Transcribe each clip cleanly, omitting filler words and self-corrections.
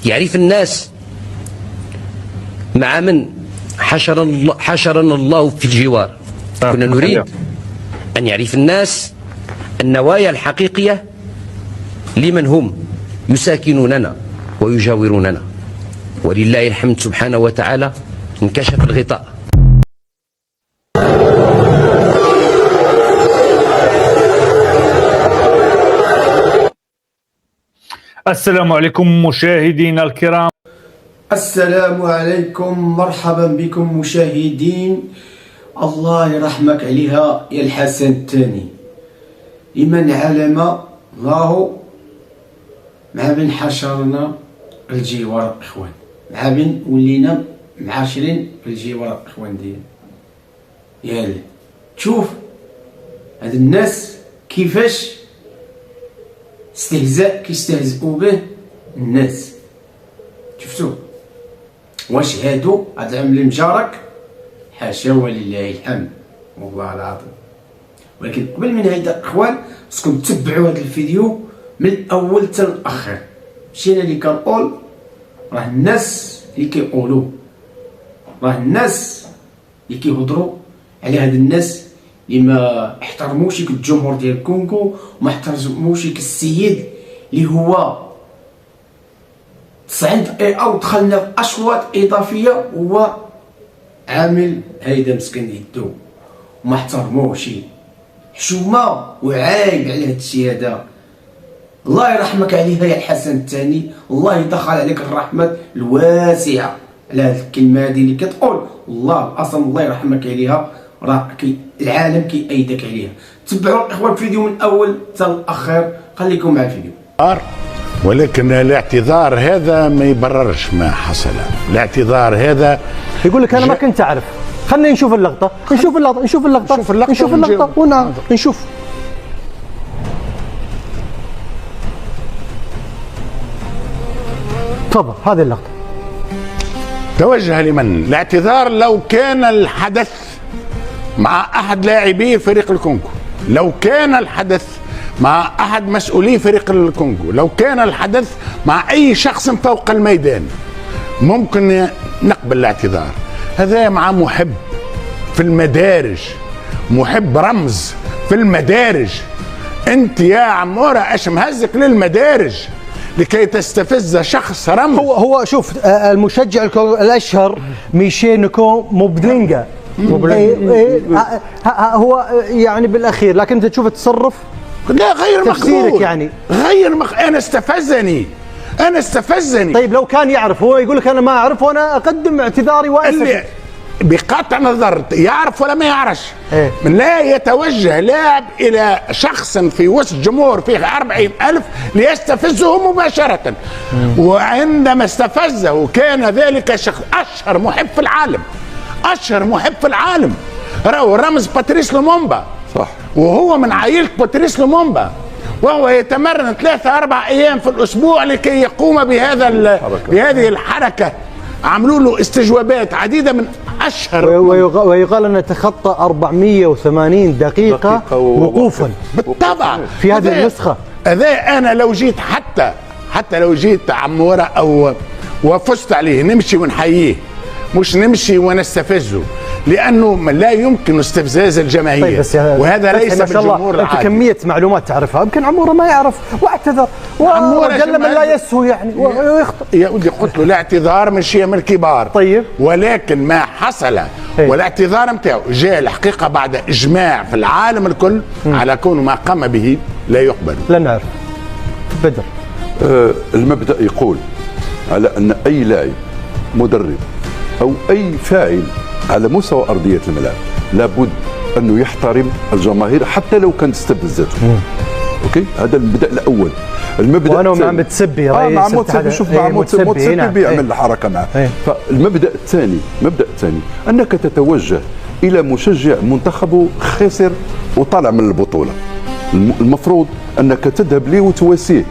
يعرف الناس مع من حشرنا الله في الجوار. كنا نريد أن يعرف الناس النوايا الحقيقية لمن هم يساكنوننا ويجاوروننا، ولله الحمد سبحانه وتعالى انكشف الغطاء. السلام عليكم مشاهدينا الكرام. السلام عليكم، مرحبا بكم مشاهدين. الله يرحمك عليها يا الحسن الثاني. لمن علم الله مع بين حشرنا الجوار اخوان، مع بين ولينا معاشرين الجوار اخوان ديالنا. يالا تشوف هاد الناس كيفاش استهزاء كيستهزئوا به الناس. شفتوا واش هادو هاد العمل مجارك؟ حاشا ولله الحمد والله العظيم. ولكن قبل من هيدا اخوان خصكم تتبعوا هذا الفيديو من الاول حتى الاخر. ماشي انا اللي كنقول، راه الناس اللي كيقولوا، راه الناس اللي كيهضروا على هاد الناس اللي ما احترموش الجمهور ديال الكونغو وما احترموش السيد اللي هو صعد او دخلنا في اشواط اضافيه وهو عامل هيدا مسكين يدو وما احترموش. حشومه وعايب على هاد الشيء هذا. الله يرحمك عليها يا الحسن الثاني، الله يدخل عليك الرحمه الواسعه على هاد الكلمه هادي اللي كتقول. الله الاصم الله يرحمك عليها، راه العالم كيأيدك عليها. تبعوا الاخوان الفيديو من الاول حتى الاخر، خليكم مع الفيديو. ولكن الاعتذار هذا ما يبررش ما حصل. الاعتذار هذا يقول لك انا ما كنت اعرف. خلينا نشوف اللقطه، نشوف اللقطه ونشوف. تفضل هذه اللقطه. توجه لمن؟ الاعتذار لو كان الحدث مع احد لاعبي فريق الكونغو، لو كان الحدث مع احد مسؤولي فريق الكونغو، لو كان الحدث مع اي شخص فوق الميدان ممكن نقبل الاعتذار. هذا مع محب في المدارج، محب رمز في المدارج. انت يا عموره اش مهزك للمدارج لكي تستفز شخص رمز؟ هو شوف المشجع الاشهر ميشينكو موبدلينجا هو يعني بالاخير، لكن انت تشوف التصرف لا غير مقبول. يعني انا استفزني. طيب لو كان يعرف، هو يقول لك انا ما اعرف وانا اقدم اعتذاري واسف. بقطع نظر يعرف ولا ما يعرفش، من لا يتوجه لاعب الى شخص في وسط جمهور فيه 40,000 ليستفزه مباشرة. وعندما استفزه كان ذلك شخص اشهر محب في العالم، راهو رمز باتريس لومومبا، صح، وهو من عائلة باتريس لومومبا، وهو يتمرن 3-4 أيام في الأسبوع لكي يقوم بهذه الحركة. عملوا له استجوابات عديدة من أشهر، ويقال أنه تخطى 480 دقيقة وقوفا بالطبع في هذه النسخة. أنا لو جيت حتى لو جيت عمورة أو وفزت عليه نمشي ونحييه، مش نمشي ونستفزه، لانه لا يمكن استفزاز الجماهير. طيب وهذا ليس بالجمهور العادي. انت كميه معلومات تعرفها، يمكن عموره ما يعرف واعتذر وجل من لا يسهو يعني ويخطئ. يا ودي قلت له الاعتذار من شيء من الكبار. طيب ولكن ما حصل والاعتذار نتاعو جاء الحقيقه بعد اجماع في العالم الكل على كون ما قام به لا يقبل. لا نعرف بدر. المبدأ يقول على ان اي لاعب مدرب او اي فاعل على مستوى ارضيه الملعب لابد انه يحترم الجماهير حتى لو كانت استفزته. اوكي، هذا المبدا الاول. المبدا وانا مع متسبي رئيس مع متسبي، شوف مع متسبي بيعمل الحركه معه. فالمبدا الثاني انك تتوجه الى مشجع منتخبه خسر وطلع من البطوله، المفروض انك تذهب ليه وتواسيه،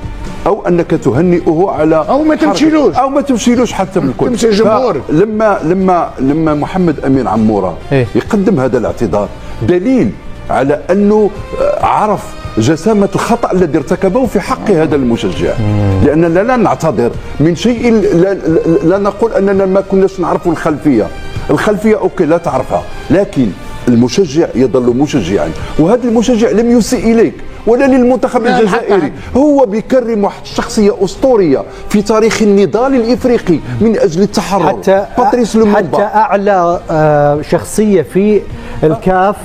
او انك تهنئه على او ما تمشيلوش حتى من الكل. تمشي الجمهور. لما محمد امين عموره يقدم هذا الاعتذار دليل على انه عرف جسامة الخطأ الذي ارتكبه في حق هذا المشجع، لأننا لا نعتذر من شيء، لا نقول أننا ما كناش نعرف الخلفية أوكي لا تعرفها، لكن المشجع يظل مشجعا، وهذا المشجع لم يسيء إليك ولا للمنتخب الجزائري، هو بيكرم واحد الشخصية أسطورية في تاريخ النضال الإفريقي من أجل التحرر، حتى باتريس لومومبا. حتى أعلى شخصية في الكاف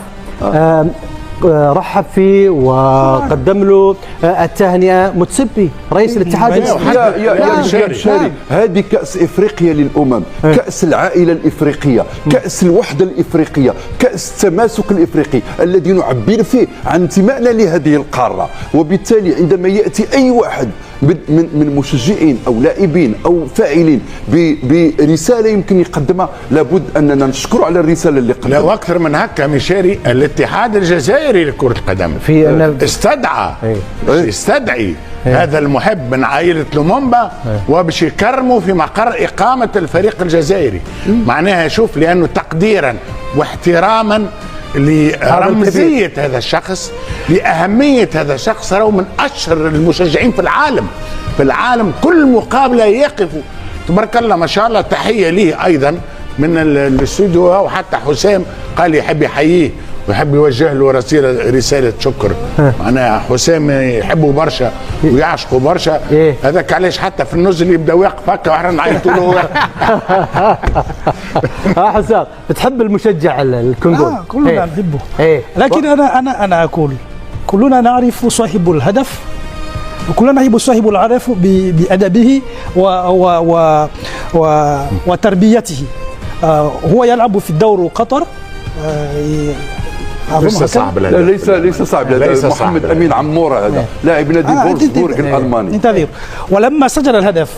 رحب فيه وقدم له التهنئة متسبي رئيس الاتحاد يا شاري، هذه كأس إفريقيا للأمم، كأس العائلة الإفريقية، كأس الوحدة الإفريقية، كأس التماسك الإفريقي الذي نعبر فيه عن انتمائنا لهذه القارة. وبالتالي عندما يأتي أي واحد من مشجعين أو لاعبين أو فاعلين برسالة يمكن يقدمها، لابد أننا نشكر على الرسالة اللي قدمها. لا واكثر من هكا مشاري، الاتحاد الجزائري لكرة القدم في استدعي هذا المحب من عائلة لومومبا وباش يكرموا في مقر إقامة الفريق الجزائري. معناها شوف، لأنه تقديرا واحتراما لرمزية هذا الشخص، لأهمية هذا الشخص، راهو من أشهر المشجعين في العالم كل مقابلة يقفوا تبارك الله ما شاء الله. تحية ليه أيضا من الاستوديو، وحتى حسام قال يحب يحييه ويحب يوجه له رسالة شكر. معناها حسام يحبه برشا ويعشقه برشا، هذاك علاش حتى في النزل يبدا واقف هكا واحنا نعيطوا له. حسام بتحب المشجع الكونغولي؟ كلنا نحبه، لكن انا اقول كلنا نعرف صاحب الهدف، وكلنا نحب صاحب الهدف بأدبه وتربيته. هو يلعب في الدور قطر. ليس صعب، ليس صعب. محمد أمين عمورة هذا لاعب نادي فولفسبورغ الألماني. انتظر، ولما سجل الهدف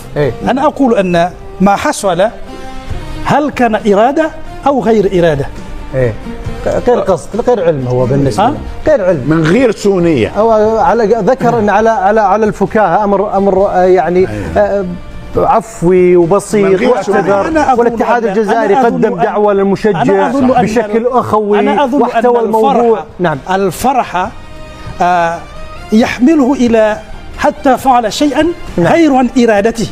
أنا أقول أن ما حصل هل كان إرادة أو غير إرادة؟ غير قصد، غير علم، هو بالنسبة غير علم، من غير سونية. هو ذكر أن على الفكاهة أمر يعني عفوي وبسيط واعتذر، والاتحاد الجزائري قدم دعوة للمشجع بشكل أخوي واحتوى الموضوع. نعم، الفرحة يحمله إلى حتى فعل شيئا غير عن إرادته.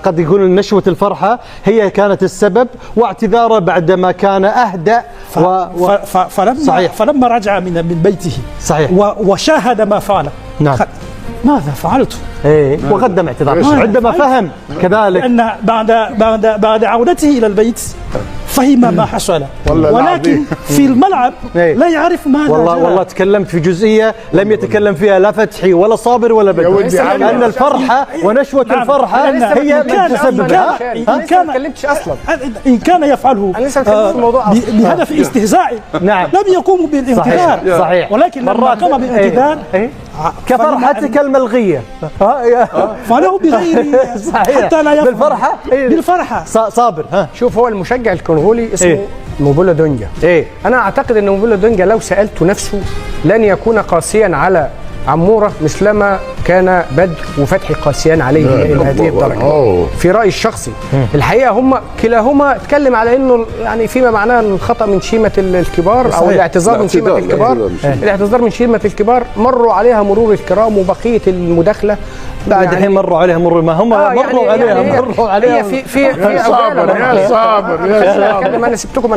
قد يكون نشوة الفرحة هي كانت السبب، واعتذاره بعدما كان أهدأ فلما رجع من بيته صحيح وشاهد ما فعل. نعم. ماذا فعلت؟ وقدم اعتذار عندما فهم كذلك أن بعد عودته إلى البيت فهم ما حصل، ولكن في الملعب لا يعرف ماذا والله تكلمت في جزئية لم يتكلم فيها لا فتحي ولا صابر ولا بدر، لأن الفرحة ونشوة الفرحة هي من تسببها. ما تكلمتش أصلا. إن كان يفعله بهدف استهزائي لم يقوم بالاعتذار، صحيح، ولكن لما قام بالاعتذار كفرحتك الملغية فله بغير حتى لا يفعل بالفرحة. صابر شوف، هو المشجع الكونغولي اسمه موبولا دونجا. أنا أعتقد أن موبولا دونجا لو سألت نفسه لن يكون قاسيا على عمورة مثلما كان بدر وفتحي قاسيان عليه إلى هذه الدرجة. في رأيي الشخصي الحقيقة هم كلاهما اتكلم على أنه يعني فيما معناه الخطأ من شيمة الكبار أو الاعتذار من شيمة الكبار. الاعتذار من شيمة الكبار مروا عليها مرور الكرام، وبقية المداخلة بعد الحين مروا عليها مرور ما هم مروا عليها في يا صابر أنا سبتكم.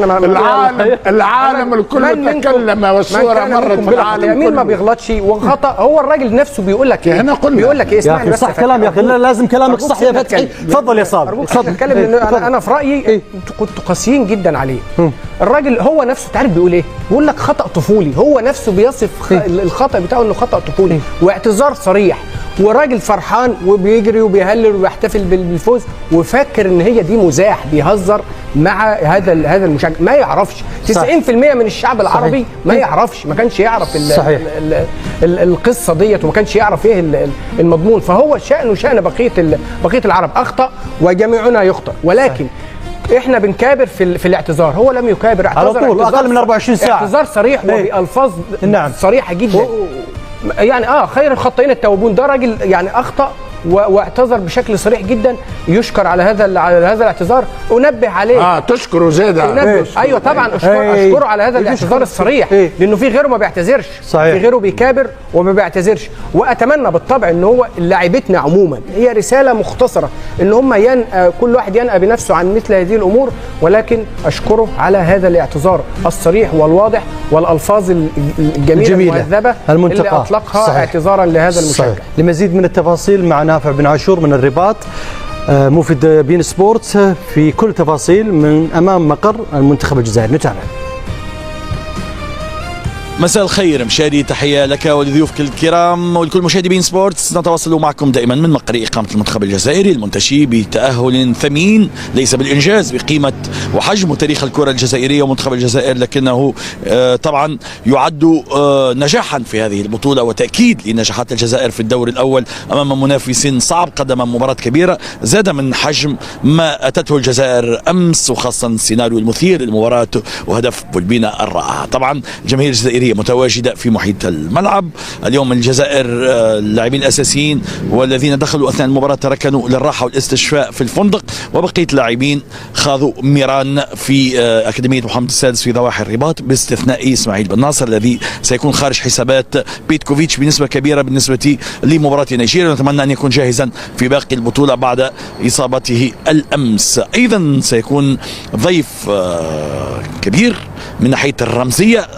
العالم الكل تكلم والصورة مرت بالعالم. مين ما بيغلطش وخطأ، هو الراجل نفسه بيقول لك هنا قلنا بيقول لك اسمعني بس صح كلام يا اخي، لازم كلامك صح يا فتحي. تفضل يا صابر، اتكلم. انا في رايي كنتوا قاسيين جدا عليه. الراجل هو نفسه تعرف بيقول ايه؟ بيقول لك خطأ طفولي، هو نفسه بيصف الخطأ بتاعه انه خطأ طفولي واعتذار صريح، وراجل فرحان وبيجري وبيهلل وبيحتفل بالفوز وفاكر ان هي دي مزاح، بيهزر مع هذا المشجع. ما يعرفش 90% من الشعب العربي ما يعرفش، ما كانش يعرف القصه ديت، وما كانش يعرف ايه المضمون. فهو شأنه شأن بقيه العرب. اخطأ وجميعنا يخطئ، ولكن احنا بنكابر في الاعتذار. هو لم يكابر، على طول اقل من 24 ساعه اعتذار صريح وبالفاظ صريحه جدا. يعني خير الخطائين التوابون. ده راجل يعني اخطأ واعتذر بشكل صريح جدا، يشكر على هذا الاعتذار. انبه عليه تشكره زيادة. ايوه طبعا اشكره على هذا الاعتذار الصريح، لانه في غيره ما بيعتذرش، صحيح. في غيره بيكابر وما بيعتذرش. واتمنى بالطبع ان هو لاعبتنا عموما هي رساله مختصره ان هم كل واحد ينأى بنفسه عن مثل هذه الامور، ولكن اشكره على هذا الاعتذار الصريح والواضح والالفاظ الجميله المهذبه اللي اطلقها. صحيح. اعتذارا لهذا المشجع. صحيح. لمزيد من التفاصيل مع نافع بن عاشور من الرباط، موفد بين سبورتس في كل تفاصيل من امام مقر المنتخب الجزائري. نتابع. مساء الخير مشاهدي، تحية لك ولضيوفك الكرام ولكل مشاهدي بين سبورتس. نتواصل معكم دائما من مقر إقامة المنتخب الجزائري المنتشي بتأهل ثمين، ليس بالإنجاز بقيمة وحجم وتاريخ الكرة الجزائرية ومنتخب الجزائر، لكنه طبعا يعد نجاحا في هذه البطولة وتأكيد لنجاحات الجزائر في الدور الأول أمام منافس صعب، قدم مباراة كبيرة زاد من حجم ما أتته الجزائر أمس، وخاصة السيناريو المثير للمباراة وهدف بولبينا الرائع. طبعا الجماهير الجزائرية متواجدة في محيط الملعب اليوم. الجزائر اللاعبين الأساسيين والذين دخلوا أثناء المباراة تركنوا للراحة والاستشفاء في الفندق، وبقية اللاعبين خاضوا ميران في أكاديمية محمد السادس في ضواحي الرباط، باستثناء إسماعيل بن ناصر الذي سيكون خارج حسابات بيتكوفيتش بنسبة كبيرة بالنسبة لمباراة نيجيريا، ونتمنى أن يكون جاهزا في باقي البطولة بعد إصابته الأمس. أيضا سيكون ضيف كبير من ناحية الرمزية،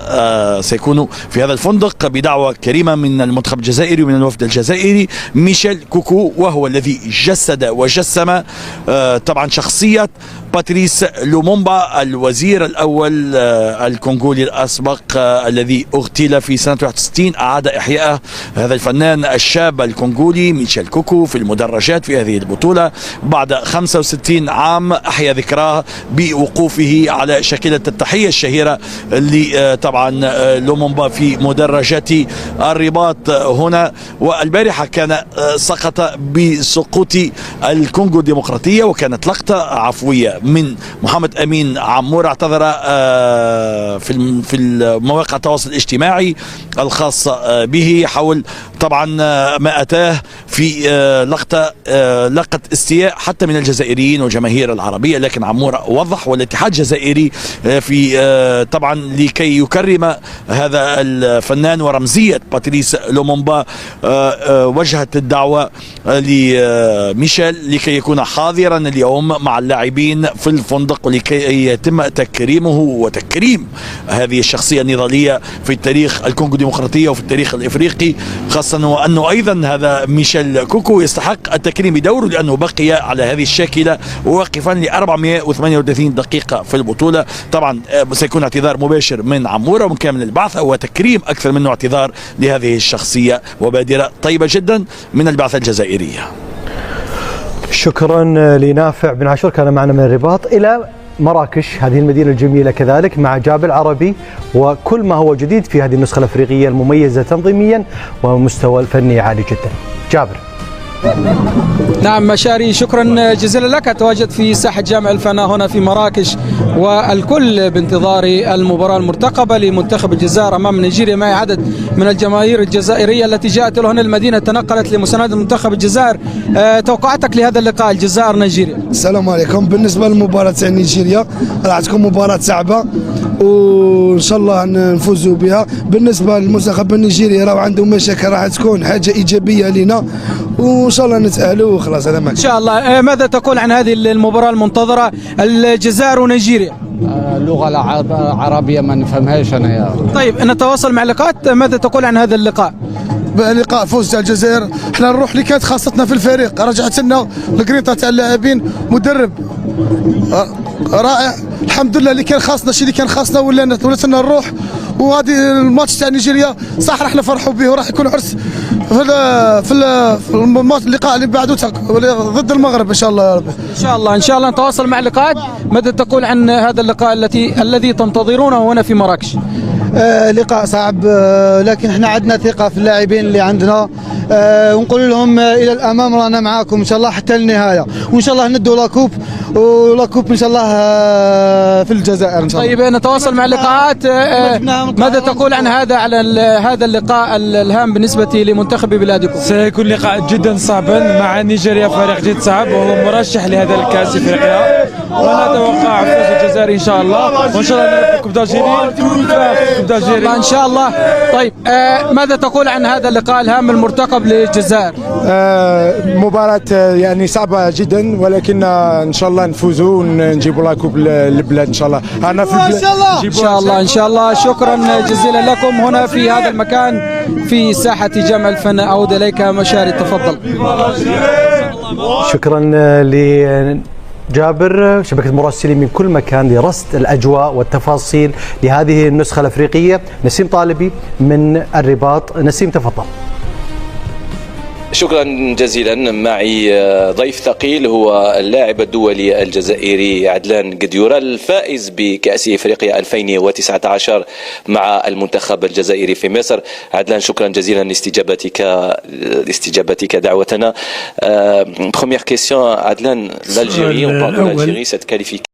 سيكون في هذا الفندق بدعوة كريمة من المنتخب الجزائري ومن الوفد الجزائري ميشيل كوكو، وهو الذي جسد وجسم طبعا شخصية باتريس لومومبا الوزير الأول الكونغولي الأسبق الذي اغتيل في سنة 61. أعاد إحياء هذا الفنان الشاب الكونغولي ميشيل كوكو في المدرجات في هذه البطولة بعد 65 عام، أحيا ذكراه بوقوفه على شاكلة التحية الشهيرة اللي طبعا لومومبا في مدرجات الرباط هنا. والبارحة كان سقط بسقوط الكونغو الديمقراطية، وكانت لقطة عفوية من محمد أمين عمور، اعتذر في المواقع التواصل الاجتماعي الخاصة به حول طبعا ما أتاه في لقطة استياء حتى من الجزائريين والجماهير العربية، لكن عمور وضح والاتحاد الجزائري في طبعا لكي يكرم هذا الفنان ورمزية باتريس لومومبا وجهت الدعوة لميشيل لكي يكون حاضرا اليوم مع اللاعبين في الفندق، ولكي يتم تكريمه وتكريم هذه الشخصية النضالية في التاريخ الكونغو الديمقراطية وفي التاريخ الإفريقي، خاصة وأنه أيضا هذا ميشيل كوكو يستحق التكريم بدوره لأنه بقي على هذه الشاكلة واقفا ل 438 دقيقة في البطولة. طبعا سيكون اعتذار مباشر من عمورة ومن كامل البعثة، وتكريم أكثر منه اعتذار لهذه الشخصية، وبادرة طيبة جدا من البعثة الجزائرية. شكرا لنافع بن عاشور، كان معنا من الرباط إلى مراكش، هذه المدينة الجميلة كذلك، مع جابر عربي وكل ما هو جديد في هذه النسخة الأفريقية المميزة تنظيميا ومستوى الفني عالي جدا. جابر. نعم مشاري، شكرا جزيلا لك. أتواجد في ساحة جامع الفناء هنا في مراكش، والكل بانتظار المباراة المرتقبة لمنتخب الجزائر أمام نيجيريا. معي عدد من الجماهير الجزائرية التي جاءت هنا المدينة، تنقلت لمساندة منتخب الجزائر. توقعاتك لهذا اللقاء الجزائر نيجيريا؟ السلام عليكم. بالنسبة للمباراة تاع نيجيريا راح تكون مباراة صعبة وإن شاء الله نفوزوا بها. بالنسبة للمنتخب النيجيري راهو عنده مشاكل، راح تكون حاجة إيجابية لنا وإن شاء الله نتأهلوا وخلاص. هذا إن شاء الله. ماذا تقول عن هذه المباراة المنتظرة الجزائر ونيجيريا؟ اللغة العربية ما نفهمهاش أنا يا. طيب نتواصل مع اللقاءات، ماذا تقول عن هذا اللقاء؟ لقاء فوز تاع الجزائر، احنا نروح اللي كانت خاصتنا في الفريق، رجعت لنا القريطه تاع اللاعبين، مدرب رائع الحمد لله. اللي كان خاصنا الشيء اللي كان خاصنا ولات لنا نروح. وهذه الماتش تاع نيجيريا صح راح نفرحوا به، وراح يكون عرس في الماتش اللقاء اللي بعده ضد المغرب ان شاء الله يا رب. ان شاء الله ان شاء الله نتواصل مع اللقاءات. ماذا تقول عن هذا اللقاء الذي تنتظرونه هنا في مراكش؟ لقاء صعب، لكن احنا عندنا ثقة في اللاعبين اللي عندنا، ونقول لهم إلى الأمام رانا معاكم إن شاء الله حتى النهاية، وإن شاء الله ندوا لاكوب، ولاكوب إن شاء الله في الجزائر إن شاء الله. طيب نتواصل مع اللقاءات. ماذا تقول عن هذا اللقاء الهام بالنسبة لمنتخب بلادكم؟ سيكون لقاء جدا صعبا مع نيجيريا، فريق جد صعب وهو مرشح لهذا الكأس افريقيا، ونتوقع فوز الجزائر ان شاء الله، وان شاء الله نلعب كوب دالجيري ان شاء الله. طيب ماذا تقول عن هذا اللقاء الهام المرتقب للجزائر؟ مباراة يعني صعبة جدا، ولكن ان شاء الله نفوزوا ونجيبوا لاكوب للبلاد ان شاء الله. انا في ان شاء الله. شكرا جزيلا لكم هنا في هذا المكان في ساحة جامع الفن. اعود اليك مشاري، تفضل. شكرا جابر، شبكة مراسلين من كل مكان لرصد الأجواء والتفاصيل لهذه النسخة الأفريقية. نسيم طالبي من الرباط. نسيم تفضل. شكرا جزيلا. معي ضيف ثقيل هو اللاعب الدولي الجزائري عدلان قديورة، الفائز بكأس افريقيا 2019 مع المنتخب الجزائري في مصر. عدلان شكرا جزيلا لاستجابتك دعوتنا. Première question, Adlan, l'Algérie, on parle de l'Algérie, cette qualification.